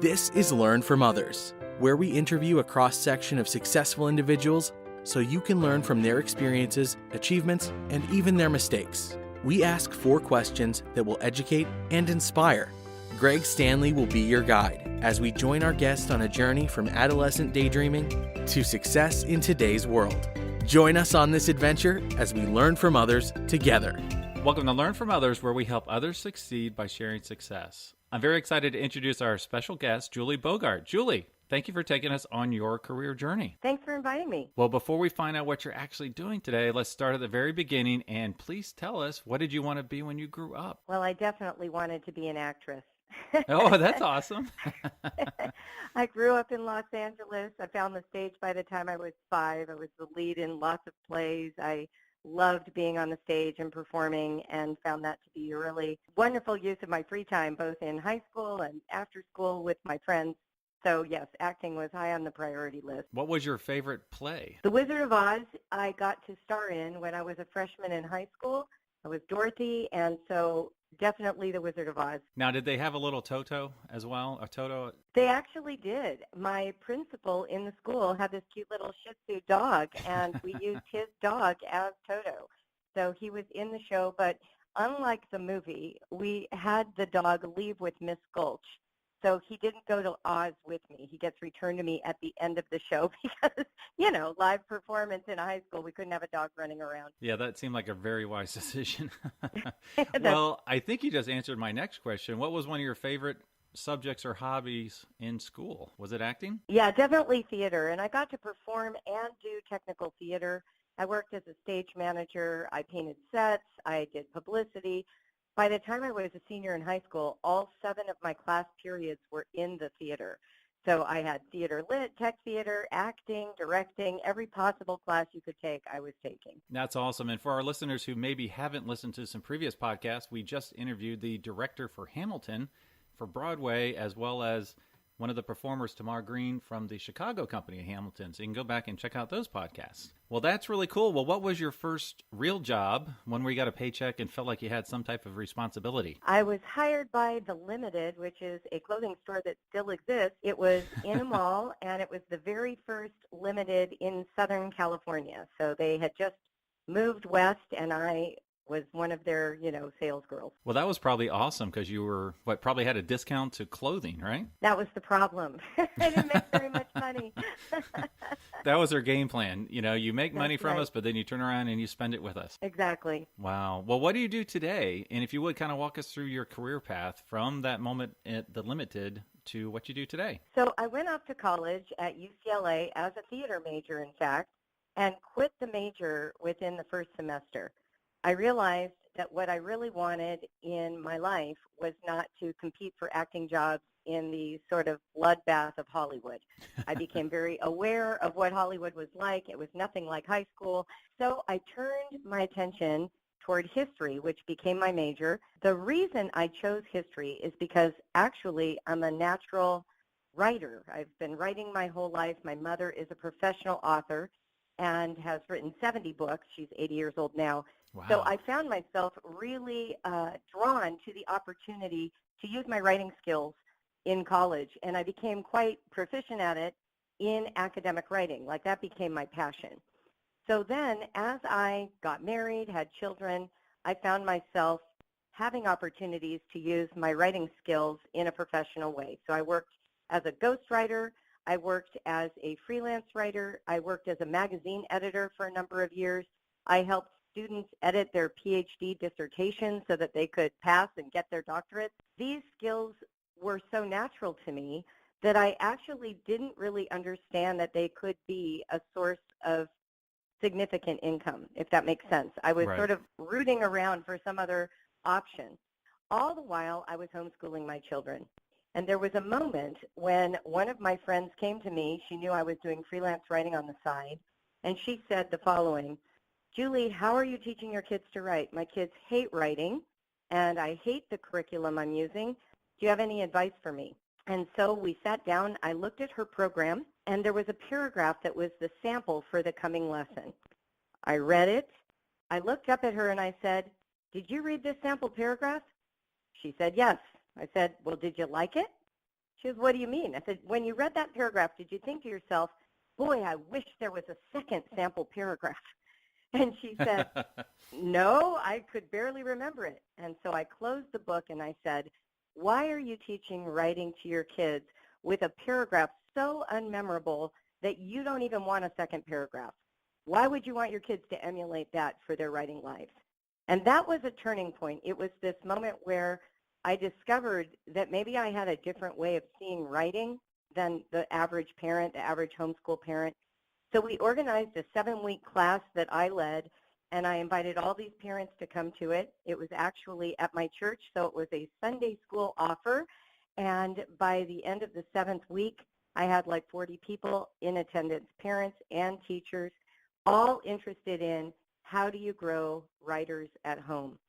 This is Learn from Others, where we interview a cross-section of successful individuals so you can learn from their experiences, achievements, and even their mistakes. We ask 4 questions that will educate and inspire. Greg Stanley will be your guide as we join our guest on a journey from adolescent daydreaming to success in today's world. Join us on this adventure as we learn from others together. Welcome to Learn from Others, where we help others succeed by sharing success. I'm very excited to introduce our special guest, Julie Bogart. Julie, thank you for taking us on your career journey. Thanks for inviting me. Well, before we find out what you're actually doing today, let's start at the very beginning, and please tell us, what did you want to be when you grew up? Well, I definitely wanted to be an actress. Oh, that's awesome. I grew up in Los Angeles. I found the stage by the time I was 5. I was the lead in lots of plays. I loved being on the stage and performing and found that to be a really wonderful use of my free time, both in high school and after school with my friends. So yes, acting was high on the priority list. What was your favorite play? The Wizard of Oz I got to star in when I was a freshman in high school. I was Dorothy, and so definitely The Wizard of Oz. Now, did they have a little Toto as well? A Toto? They actually did. My principal in the school had this cute little Shih Tzu dog, and we used his dog as Toto. So he was in the show, but unlike the movie, we had the dog leave with Miss Gulch. So he didn't go to Oz with me. He gets returned to me at the end of the show because, live performance in high school, we couldn't have a dog running around. Yeah, that seemed like a very wise decision. Well, I think you just answered my next question. What was one of your favorite subjects or hobbies in school? Was it acting? Yeah, definitely theater. And I got to perform and do technical theater. I worked as a stage manager. I painted sets. I did publicity. By the time I was a senior in high school, all 7 of my class periods were in the theater. So I had theater lit, tech theater, acting, directing, every possible class you could take, I was taking. That's awesome. And for our listeners who maybe haven't listened to some previous podcasts, we just interviewed the director for Hamilton for Broadway, as well as one of the performers, Tamar Green, from the Chicago company of Hamilton. So you can go back and check out those podcasts. Well, that's really cool. Well, what was your first real job, one where you got a paycheck and felt like you had some type of responsibility? I was hired by The Limited, which is a clothing store that still exists. It was in a mall, and it was the very first Limited in Southern California. So they had just moved west, and I was one of their, sales girls. Well, that was probably awesome because you were, probably had a discount to clothing, right? That was the problem. I didn't make very much money. That was their game plan. You make money That's from right. us, but then you turn around and you spend it with us. Exactly. Wow. Well, what do you do today? And if you would kind of walk us through your career path from that moment at The Limited to what you do today. So I went off to college at UCLA as a theater major, in fact, and quit the major within the first semester. I realized that what I really wanted in my life was not to compete for acting jobs in the sort of bloodbath of Hollywood. I became very aware of what Hollywood was like. It was nothing like high school. So I turned my attention toward history, which became my major. The reason I chose history is because actually I'm a natural writer. I've been writing my whole life. My mother is a professional author and has written 70 books. She's 80 years old now. Wow. So I found myself really drawn to the opportunity to use my writing skills in college, and I became quite proficient at it in academic writing. Like, that became my passion. So then as I got married, had children, I found myself having opportunities to use my writing skills in a professional way. So I worked as a ghostwriter. I worked as a freelance writer. I worked as a magazine editor for a number of years. I helped students edit their PhD dissertations so that they could pass and get their doctorates. These skills were so natural to me that I actually didn't really understand that they could be a source of significant income, if that makes sense. I was Right. sort of rooting around for some other option. All the while, I was homeschooling my children. And there was a moment when one of my friends came to me. She knew I was doing freelance writing on the side, and she said the following: Julie, how are you teaching your kids to write? My kids hate writing, and I hate the curriculum I'm using. Do you have any advice for me? And so we sat down. I looked at her program, and there was a paragraph that was the sample for the coming lesson. I read it. I looked up at her, and I said, did you read this sample paragraph? She said, yes. I said, well, did you like it? She goes, what do you mean? I said, when you read that paragraph, did you think to yourself, boy, I wish there was a second sample paragraph? And she said, no, I could barely remember it. And so I closed the book and I said, why are you teaching writing to your kids with a paragraph so unmemorable that you don't even want a second paragraph? Why would you want your kids to emulate that for their writing lives? And that was a turning point. It was this moment where I discovered that maybe I had a different way of seeing writing than the average parent, the average homeschool parent. So we organized a 7-week class that I led, and I invited all these parents to come to it. It was actually at my church, so it was a Sunday school offer. And by the end of the 7th week, I had like 40 people in attendance, parents and teachers, all interested in how do you grow writers at home.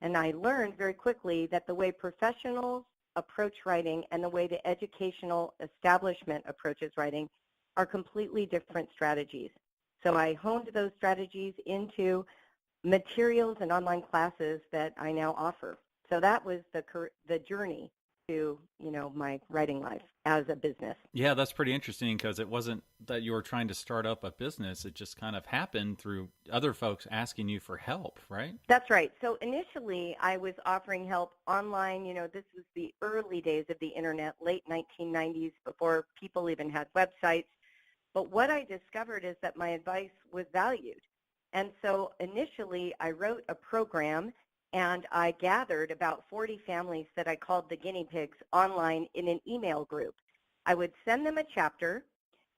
And I learned very quickly that the way professionals approach writing and the way the educational establishment approaches writing are completely different strategies. So I honed those strategies into materials and online classes that I now offer. So that was the journey to, my writing life as a business. Yeah, that's pretty interesting because it wasn't that you were trying to start up a business. It just kind of happened through other folks asking you for help, right? That's right. So initially I was offering help online. This was the early days of the internet, late 1990s, before people even had websites. But what I discovered is that my advice was valued. And so initially I wrote a program and I gathered about 40 families that I called the guinea pigs online in an email group. I would send them a chapter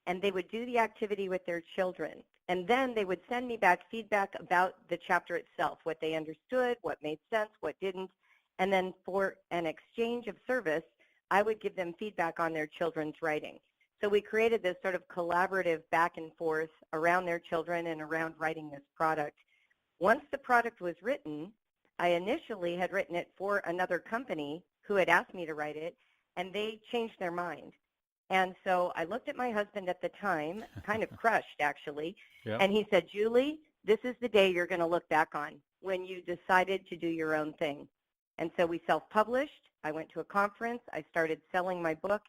and they would do the activity with their children. And then they would send me back feedback about the chapter itself, what they understood, what made sense, what didn't. And then for an exchange of service, I would give them feedback on their children's writing. So we created this sort of collaborative back and forth around their children and around writing this product. Once the product was written, I initially had written it for another company who had asked me to write it, and they changed their mind. And so I looked at my husband at the time, kind of crushed actually, Yep. and he said, Julie, this is the day you're going to look back on when you decided to do your own thing. And so we self-published. I went to a conference. I started selling my book.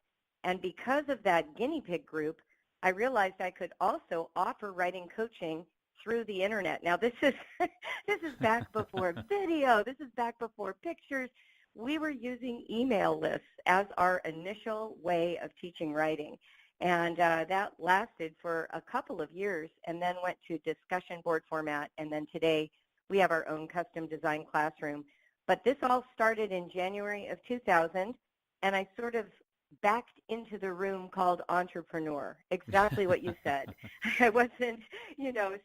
And because of that guinea pig group, I realized I could also offer writing coaching through the internet. Now this is back before video. This is back before pictures. We were using email lists as our initial way of teaching writing. And that lasted for a couple of years and then went to discussion board format. And then today we have our own custom design classroom. But this all started in January of 2000, and I sort of backed into the room called entrepreneur, exactly what you said. I wasn't,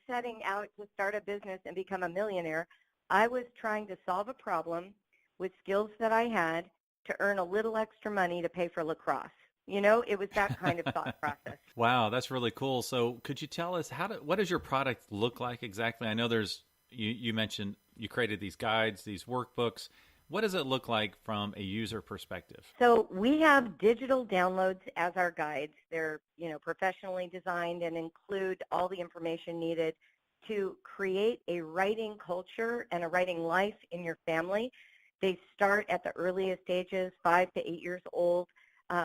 setting out to start a business and become a millionaire. I was trying to solve a problem with skills that I had to earn a little extra money to pay for lacrosse. It was that kind of thought process. Wow, that's really cool. So could you tell us what does your product look like exactly? I know you mentioned you created these guides, these workbooks. What does it look like from a user perspective? So we have digital downloads as our guides. They're, professionally designed and include all the information needed to create a writing culture and a writing life in your family. They start at the earliest ages, 5 to 8 years old,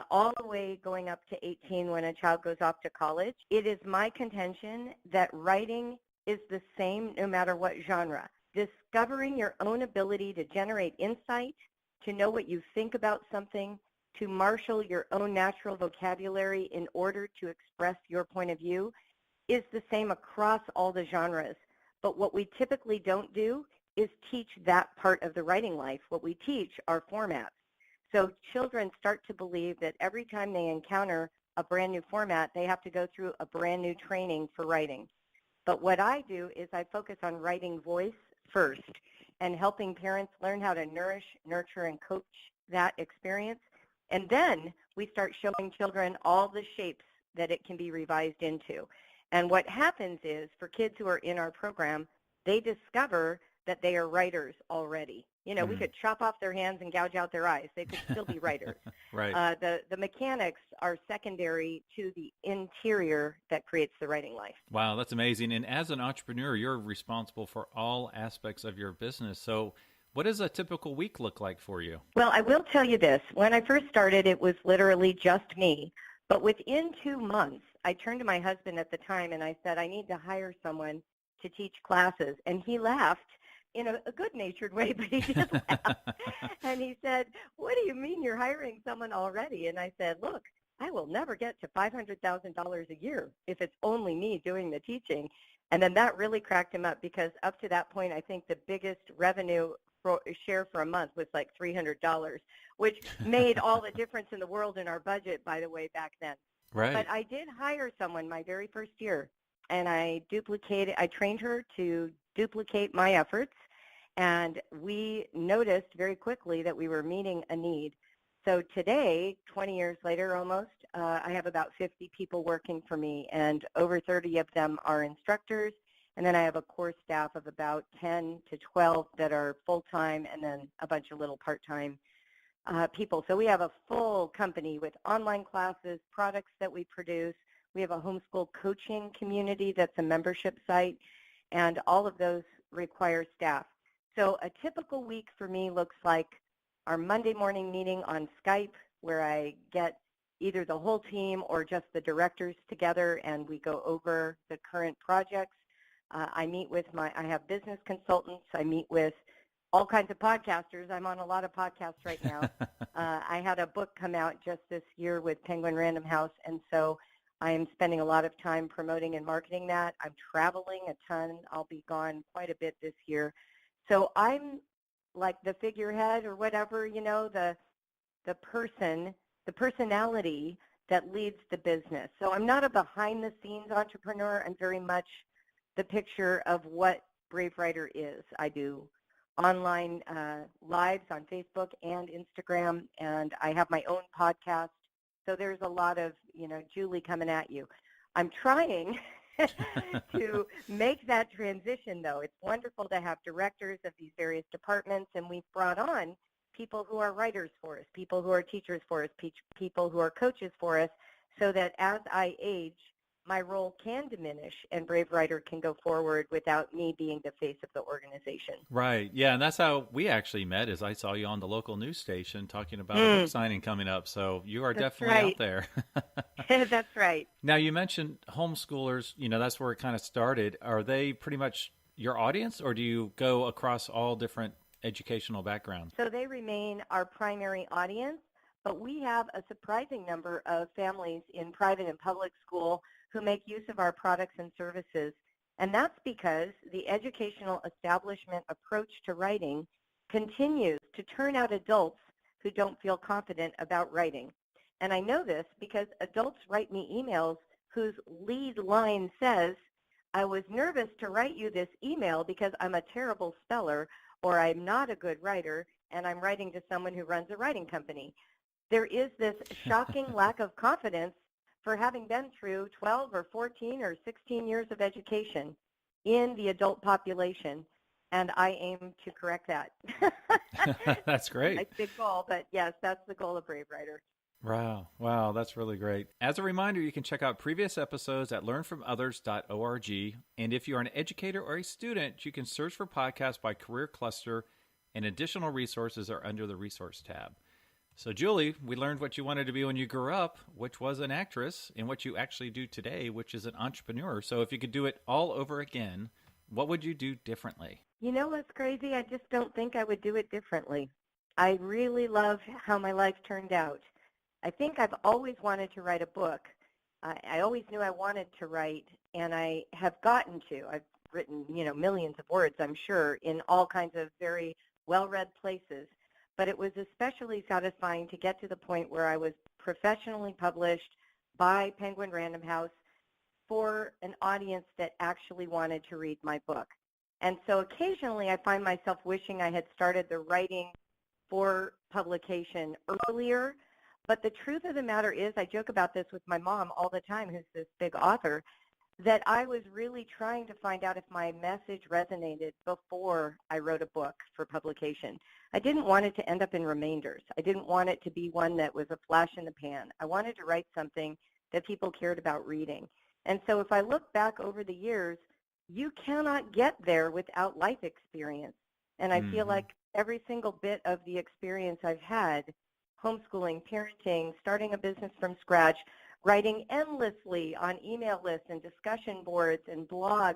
all the way going up to 18 when a child goes off to college. It is my contention that writing is the same no matter what genre. Discovering your own ability to generate insight, to know what you think about something, to marshal your own natural vocabulary in order to express your point of view is the same across all the genres. But what we typically don't do is teach that part of the writing life. What we teach are formats. So children start to believe that every time they encounter a brand new format, they have to go through a brand new training for writing. But what I do is I focus on writing voice first and helping parents learn how to nourish, nurture, and coach that experience. And then we start showing children all the shapes that it can be revised into. And what happens is for kids who are in our program, they discover that they are writers already. We could chop off their hands and gouge out their eyes. They could still be writers. Right. The mechanics are secondary to the interior that creates the writing life. Wow, that's amazing. And as an entrepreneur, you're responsible for all aspects of your business. So What does a typical week look like for you? Well, I will tell you this. When I first started, it was literally just me. But within 2 months, I turned to my husband at the time and I said, I need to hire someone to teach classes. And he laughed in a good-natured way, but he did laugh. And he said, what do you mean you're hiring someone already? And I said, look, I will never get to $500,000 a year if it's only me doing the teaching. And then that really cracked him up because up to that point, I think the biggest revenue share for a month was like $300, which made all the difference in the world in our budget, by the way, back then. Right. But I did hire someone my very first year, and I trained her to duplicate my efforts, and we noticed very quickly that we were meeting a need. So today, 20 years later almost, I have about 50 people working for me, and over 30 of them are instructors. And then I have a core staff of about 10 to 12 that are full-time, and then a bunch of little part-time people. So we have a full company with online classes, products that we produce. We have a homeschool coaching community that's a membership site, and all of those require staff. So a typical week for me looks like our Monday morning meeting on Skype, where I get either the whole team or just the directors together, and we go over the current projects. I have business consultants. I meet with all kinds of podcasters. I'm on a lot of podcasts right now. I had a book come out just this year with Penguin Random House, and so I am spending a lot of time promoting and marketing that. I'm traveling a ton. I'll be gone quite a bit this year. So I'm like the figurehead or whatever, the personality that leads the business. So I'm not a behind-the-scenes entrepreneur. I'm very much the picture of what Brave Writer is. I do online lives on Facebook and Instagram, and I have my own podcast. So there's a lot of, Julie coming at you. I'm trying to make that transition, though. It's wonderful to have directors of these various departments, and we've brought on people who are writers for us, people who are teachers for us, people who are coaches for us, so that as I age, my role can diminish and Brave Writer can go forward without me being the face of the organization. Right. Yeah, and that's how we actually met, is I saw you on the local news station talking about a book signing coming up. So you are definitely out there. That's right. Now, you mentioned homeschoolers. That's where it kind of started. Are they pretty much your audience, or do you go across all different educational backgrounds? So they remain our primary audience, but we have a surprising number of families in private and public school who make use of our products and services. And that's because the educational establishment approach to writing continues to turn out adults who don't feel confident about writing. And I know this because adults write me emails whose lead line says, I was nervous to write you this email because I'm a terrible speller, or I'm not a good writer, and I'm writing to someone who runs a writing company. There is this shocking lack of confidence for having been through 12 or 14 or 16 years of education in the adult population, and I aim to correct that. That's great. It's a big goal, but yes, that's the goal of Brave Writer. Wow, that's really great. As a reminder, you can check out previous episodes at learnfromothers.org, and if you're an educator or a student, you can search for podcasts by career cluster, and additional resources are under the resource tab. So, Julie, we learned what you wanted to be when you grew up, which was an actress, and what you actually do today, which is an entrepreneur. So if you could do it all over again, what would you do differently? You know what's crazy? I just don't think I would do it differently. I really love how my life turned out. I think I've always wanted to write a book. I always knew I wanted to write, and I have gotten to. I've written, millions of words, I'm sure, in all kinds of very well-read places. But it was especially satisfying to get to the point where I was professionally published by Penguin Random House for an audience that actually wanted to read my book. And so occasionally I find myself wishing I had started the writing for publication earlier. But the truth of the matter is, I joke about this with my mom all the time, who's this big author, that I was really trying to find out if my message resonated before I wrote a book for publication. I didn't want it to end up in remainders. I didn't want it to be one that was a flash in the pan. I wanted to write something that people cared about reading. And so if I look back over the years, you cannot get there without life experience. And I feel like every single bit of the experience I've had, homeschooling, parenting, starting a business from scratch, writing endlessly on email lists and discussion boards and blogs,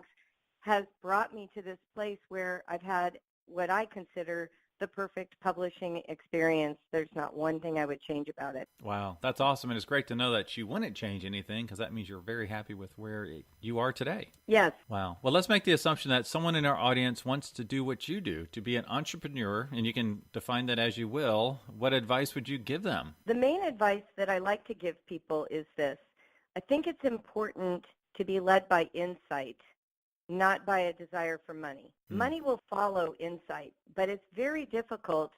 has brought me to this place where I've had what I consider the perfect publishing experience. There's not one thing I would change about it. Wow, that's awesome. And it's great to know that you wouldn't change anything, because that means you're very happy with where you are today. Yes. Wow. Well, let's make the assumption that someone in our audience wants to do what you do, to be an entrepreneur, and you can define that as you will. What advice would you give them? The main advice that I like to give people is this. I think it's important to be led by insight, not by a desire for money. Money will follow insight, but it's very difficult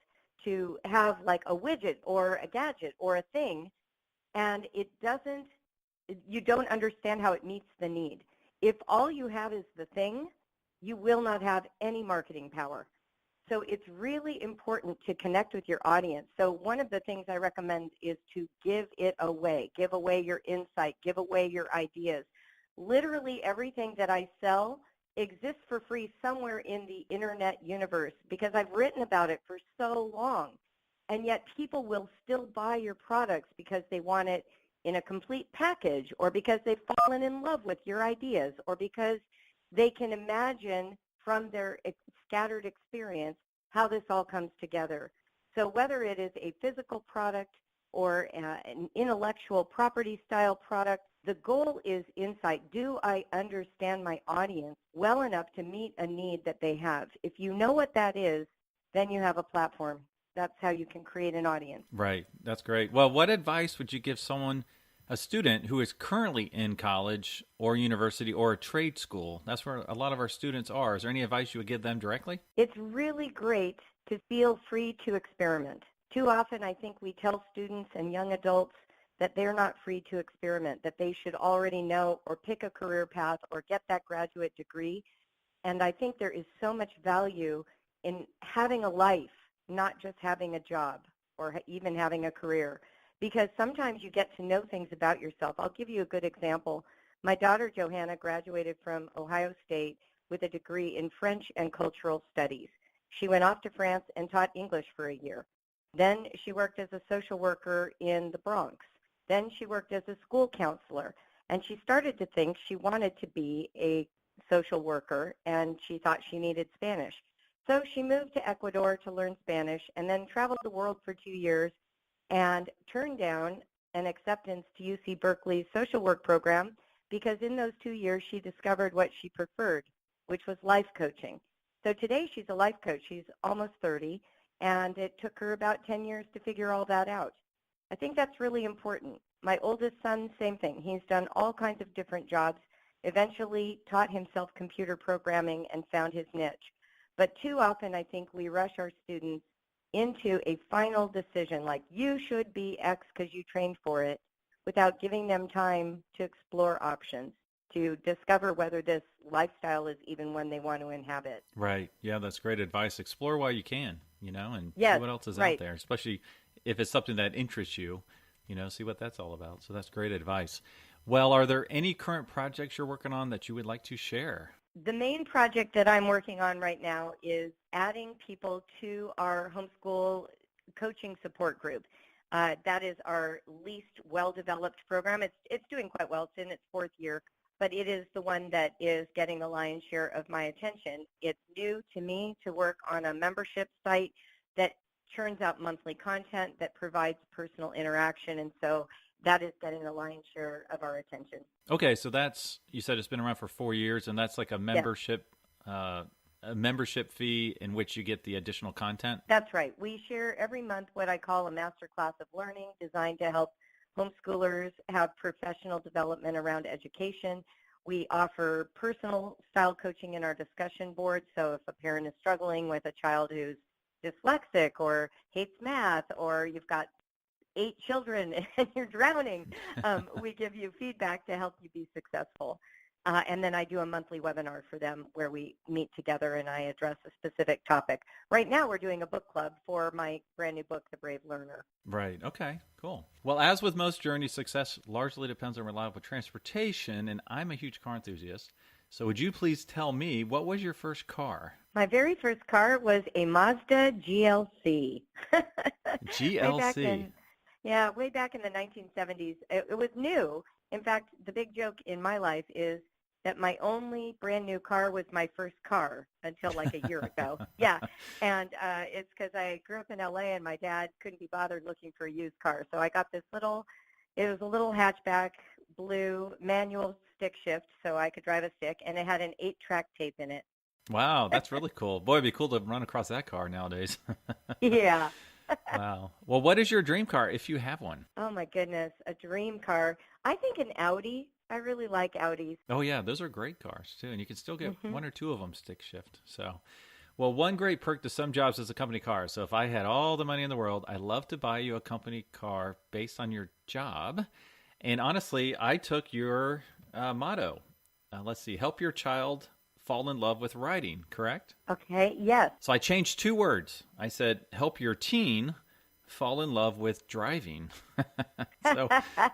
to have like a widget or a gadget or a thing, and you don't understand how it meets the need. If all you have is the thing, you will not have any marketing power. So it's really important to connect with your audience. So one of the things I recommend is to give it away. Give away your insight. Give away your ideas. Literally everything that I sell exists for free somewhere in the internet universe because I've written about it for so long. And yet people will still buy your products because they want it in a complete package, or because they've fallen in love with your ideas, or because they can imagine from their scattered experience how this all comes together. So whether it is a physical product or an intellectual property style product, the goal is insight. Do I understand my audience well enough to meet a need that they have? If you know what that is, then you have a platform. That's how you can create an audience. Right. That's great. Well, what advice would you give someone, a student who is currently in college or university or a trade school? That's where a lot of our students are. Is there any advice you would give them directly? It's really great to feel free to experiment. Too often I think we tell students and young adults that they're not free to experiment, that they should already know or pick a career path or get that graduate degree. And I think there is so much value in having a life, not just having a job or even having a career, because sometimes you get to know things about yourself. I'll give you a good example. My daughter Johanna graduated from Ohio State with a degree in French and Cultural Studies. She went off to France and taught English for a year. Then she worked as a social worker in the Bronx. Then she worked as a school counselor, and she started to think she wanted to be a social worker, and she thought she needed Spanish. So she moved to Ecuador to learn Spanish and then traveled the world for 2 years and turned down an acceptance to UC Berkeley's social work program because in those 2 years she discovered what she preferred, which was life coaching. So today she's a life coach. She's almost 30, and it took her about 10 years to figure all that out. I think that's really important. My oldest son, same thing. He's done all kinds of different jobs, eventually taught himself computer programming and found his niche. But too often I think we rush our students into a final decision like you should be X because you trained for it without giving them time to explore options, to discover whether this lifestyle is even one they want to inhabit. Right. Yeah, that's great advice. Explore while you can, and Yes, see what else is right. out there, especially if it's something that interests you, see what that's all about. So that's great advice. Well, are there any current projects you're working on that you would like to share? The main project that I'm working on right now is adding people to our homeschool coaching support group. That is our least well-developed program. It's doing quite well. It's in its 4th year, but it is the one that is getting the lion's share of my attention. It's new to me to work on a membership site that churns out monthly content that provides personal interaction, and so that is getting the lion's share of our attention. Okay, so you said it's been around for 4 years, and that's like a membership, a membership fee in which you get the additional content? That's right. We share every month what I call a master class of learning designed to help homeschoolers have professional development around education. We offer personal style coaching in our discussion board, so if a parent is struggling with a child who's dyslexic or hates math, or you've got 8 children and you're drowning, we give you feedback to help you be successful. And then I do a monthly webinar for them where we meet together and I address a specific topic. Right now we're doing a book club for my brand new book, The Brave Learner. Right. Okay, cool. Well, as with most journeys, success largely depends on reliable transportation, and I'm a huge car enthusiast. So would you please tell me, what was your first car? My very first car was a Mazda GLC. GLC. Way back in the 1970s. It was new. In fact, the big joke in my life is that my only brand new car was my first car until like a year ago. Yeah, and it's because I grew up in LA and my dad couldn't be bothered looking for a used car. So I got this it was a little hatchback, blue, manual stick shift, so I could drive a stick, and it had an 8-track tape in it. Wow, that's really cool. Boy, it'd be cool to run across that car nowadays. Yeah. Wow. Well, what is your dream car if you have one? Oh, my goodness, a dream car. I think an Audi. I really like Audis. Oh, yeah, those are great cars, too. And you can still get one or two of them stick shift. So, well, one great perk to some jobs is a company car. So if I had all the money in the world, I'd love to buy you a company car based on your job. And honestly, I took your motto. Let's see, help your child fall in love with riding, correct? Okay, yes. So I changed 2 words. I said, help your teen fall in love with driving. So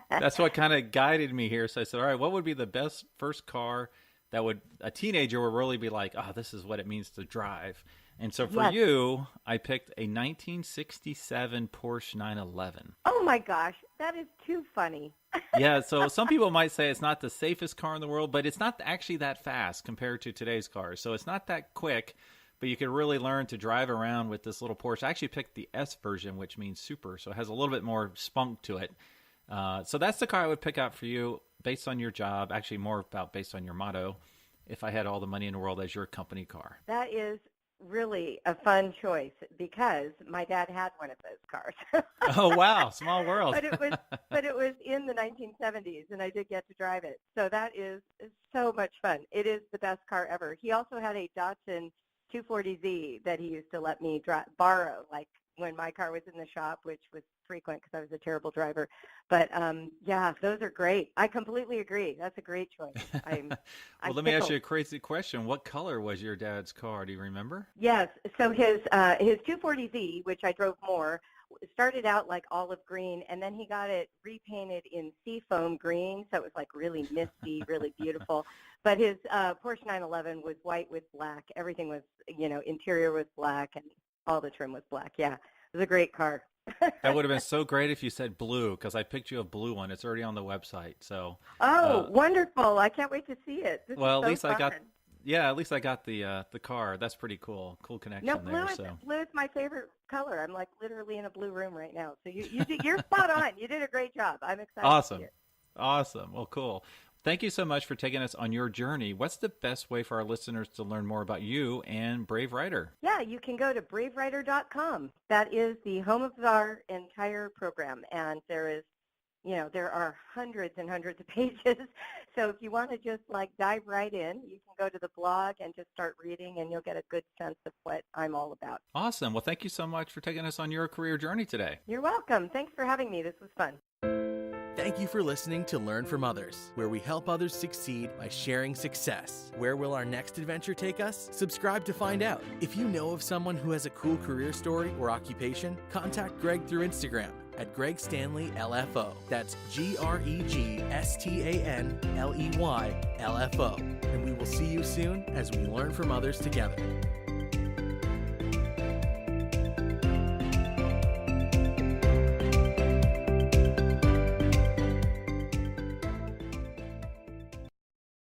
that's what kind of guided me here. So I said, all right, what would be the best first car that a teenager would really be like, oh, this is what it means to drive. And so for you, I picked a 1967 Porsche 911. Oh my gosh, that is too funny. Yeah, so some people might say it's not the safest car in the world, but it's not actually that fast compared to today's cars. So it's not that quick, but you could really learn to drive around with this little Porsche. I actually picked the S version, which means super, so it has a little bit more spunk to it. So that's the car I would pick out for you based on your job, actually more about based on your motto, if I had all the money in the world as your company car. That is really a fun choice because my dad had one of those cars. Oh, wow. Small world. but it was in the 1970s, and I did get to drive it. So that is so much fun. It is the best car ever. He also had a Datsun 240Z that he used to let me borrow, like when my car was in the shop, which was frequent because I was a terrible driver. But yeah, those are great. I completely agree. That's a great choice. Well, let me ask you a crazy question. What color was your dad's car? Do you remember? Yes. So his 240Z, which I drove more, started out like olive green, and then he got it repainted in seafoam green, so it was like really misty, really beautiful. But his Porsche 911 was white with black. Everything was, interior was black, and all the trim was black. Yeah, it was a great car. That would have been so great if you said blue, because I picked you a blue one. It's already on the website. So. Oh, wonderful! I can't wait to see it. This well, is at least fun. at least I got the car. That's pretty cool. Cool connection there. Blue is my favorite color. I'm like literally in a blue room right now. So you're spot on. You did a great job. I'm excited. Awesome. To see it. Awesome. Well, cool. Thank you so much for taking us on your journey. What's the best way for our listeners to learn more about you and Brave Rider? Yeah, you can go to braverider.com. That is the home of our entire program, and there are hundreds and hundreds of pages. So if you want to just dive right in, you can go to the blog and just start reading, and you'll get a good sense of what I'm all about. Awesome. Well, thank you so much for taking us on your career journey today. You're welcome. Thanks for having me. This was fun. Thank you for listening to Learn from Others, where we help others succeed by sharing success. Where will our next adventure take us? Subscribe to find out. If you know of someone who has a cool career story or occupation, contact Greg through Instagram at Greg Stanley LFO. That's GregStanley LFO. And we will see you soon as we learn from others together.